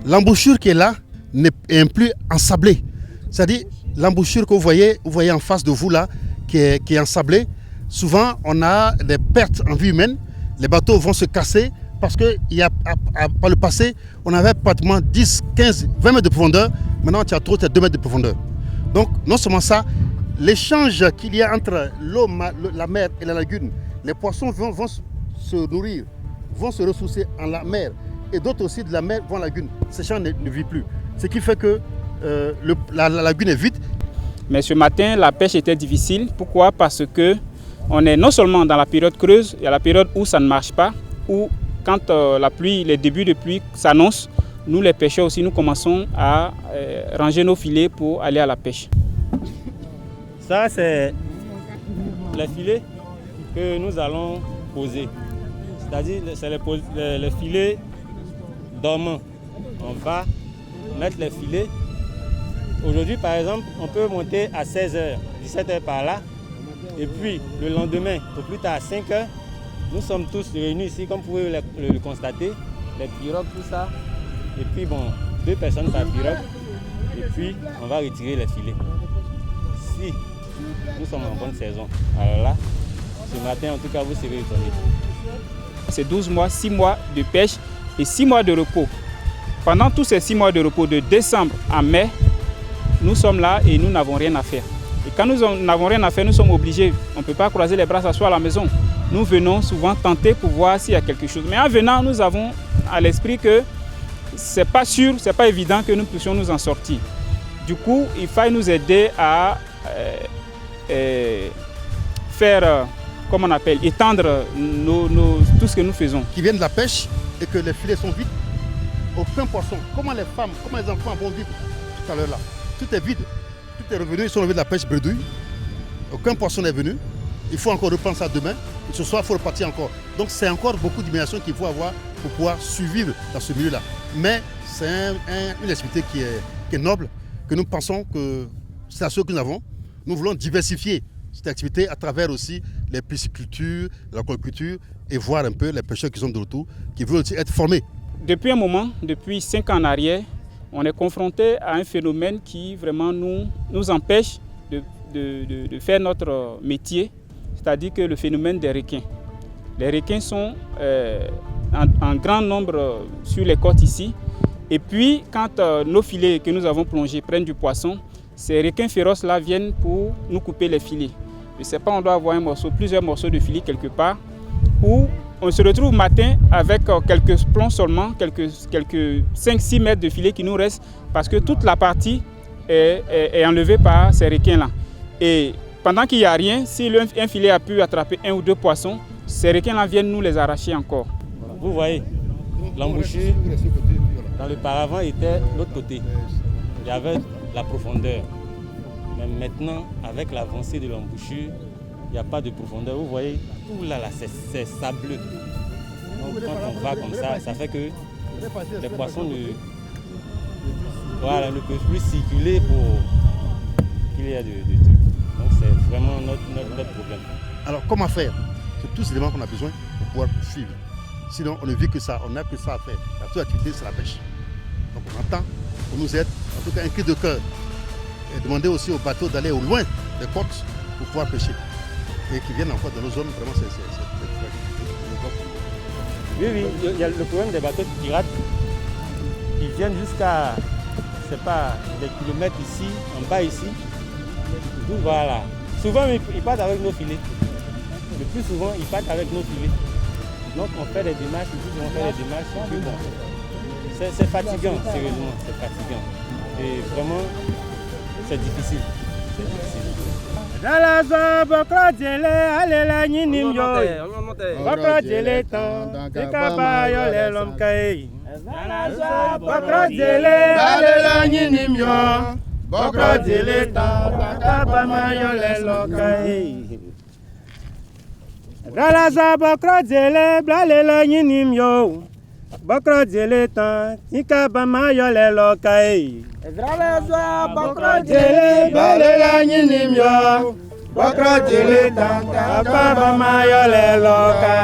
L'embouchure qui est là n'est plus ensablée. C'est-à-dire, l'embouchure que vous voyez en face de vous là, qui est ensablée, souvent on a des pertes en vie humaine. Les bateaux vont se casser parce que par le passé, on avait pratiquement 10, 15, 20 mètres de profondeur. Maintenant, tu as 2 mètres de profondeur. Donc, non seulement ça, l'échange qu'il y a entre l'eau, la mer et la lagune, les poissons vont se nourrir, vont se ressourcer en la mer. Et d'autres aussi de la mer vont à la lagune. Ces champs ne vivent plus. Ce qui fait que la lagune est vide. Mais ce matin, la pêche était difficile. Pourquoi? Parce que on est non seulement dans la période creuse, il y a la période où ça ne marche pas, où quand les débuts de pluie s'annoncent, nous les pêcheurs aussi, nous commençons à ranger nos filets pour aller à la pêche. Ça, c'est les filets que nous allons poser. C'est-à-dire, c'est les filets dormants. On va mettre les filets. Aujourd'hui, par exemple, on peut monter à 16h, 17h par là. Et puis, le lendemain, au plus tard à 5h, nous sommes tous réunis ici, comme vous pouvez le constater. Les pirogues, tout ça. Et puis, 2 personnes par pirogue. Et puis, on va retirer les filets. Si nous sommes en bonne saison, alors là, ce matin, en tout cas, vous serez étonnés. C'est 12 mois, 6 mois de pêche et 6 mois de repos. Pendant tous ces 6 mois de repos, de décembre à mai, nous sommes là et nous n'avons rien à faire. Et quand nous n'avons rien à faire, nous sommes obligés. On ne peut pas croiser les bras, s'asseoir à la maison. Nous venons souvent tenter pour voir s'il y a quelque chose. Mais en venant, nous avons à l'esprit que ce n'est pas sûr, ce n'est pas évident que nous puissions nous en sortir. Du coup, il faut nous aider à faire, comment on appelle, étendre tout ce que nous faisons. Qui viennent de la pêche et que les filets sont vides. Aucun poisson. Comment les femmes, comment les enfants vont vivre tout à l'heure là? Tout est vide. Tout est revenu. Ils sont revenus de la pêche bredouille. Aucun poisson n'est venu. Il faut encore reprendre ça demain. Et ce soir, il faut repartir encore. Donc c'est encore beaucoup d'imagination qu'il faut avoir pour pouvoir survivre dans ce milieu-là. Mais c'est une activité qui est noble, que nous pensons que c'est la seule que nous avons. Nous voulons diversifier cette activité à travers aussi les piscicultures, l'aquaculture et voir un peu les pêcheurs qui sont de retour, qui veulent aussi être formés. Depuis un moment, depuis 5 ans en arrière, on est confronté à un phénomène qui vraiment nous empêche de faire notre métier, c'est-à-dire que le phénomène des requins. Les requins sont en grand nombre sur les côtes ici. Et puis, quand nos filets que nous avons plongés prennent du poisson, ces requins féroces-là viennent pour nous couper les filets. Je ne sais pas, on doit avoir plusieurs morceaux de filets quelque part, où on se retrouve matin avec quelques plombs seulement, quelques 5-6 mètres de filets qui nous restent, parce que toute la partie est enlevée par ces requins-là. Et pendant qu'il n'y a rien, si un filet a pu attraper 1 ou 2 poissons, ces requins-là viennent nous les arracher encore. Vous voyez, l'embouchure, dans le paravent, était de l'autre côté. Il y avait la profondeur. Mais maintenant, avec l'avancée de l'embouchure, il n'y a pas de profondeur. Vous voyez, tout là c'est sableux. Donc quand on va comme ça fait que les poissons ne peuvent plus circuler pour qu'il y ait de trucs. Donc c'est vraiment notre problème. Alors comment faire? C'est tous ces éléments qu'on a besoin pour pouvoir suivre. Sinon on ne vit que ça, on n'a que ça à faire. La seule activité c'est la pêche. Donc on entend, on nous aide, en tout cas un cri de cœur. Et demander aussi aux bateaux d'aller au loin des côtes pour pouvoir pêcher. Et qui viennent encore dans nos zones, vraiment c'est Oui, il y a le problème des bateaux de pirates. Ils viennent jusqu'à, je sais pas, des kilomètres ici, en bas ici. Donc voilà. Souvent ils partent avec nos filets. Le plus souvent ils partent avec nos filets. Donc on fait des démarches, on fait des démarches, et puis bon. C'est fatigant, sérieusement, c'est fatigant. Et vraiment, c'est difficile. Dalaza bakra jele alela nyinim yo bakra jele tan tikaba yo le lom kai Dalaza bakra jele alela nyinim yo bakra jele tan tikaba ma yo le lom kai Dalaza bakra jele alela nyinim yo bakra jele tan tikaba ma yo le lom kai Dalaza bakra jele alela nyinim yo Bakra jele tanga baba mayo le loka.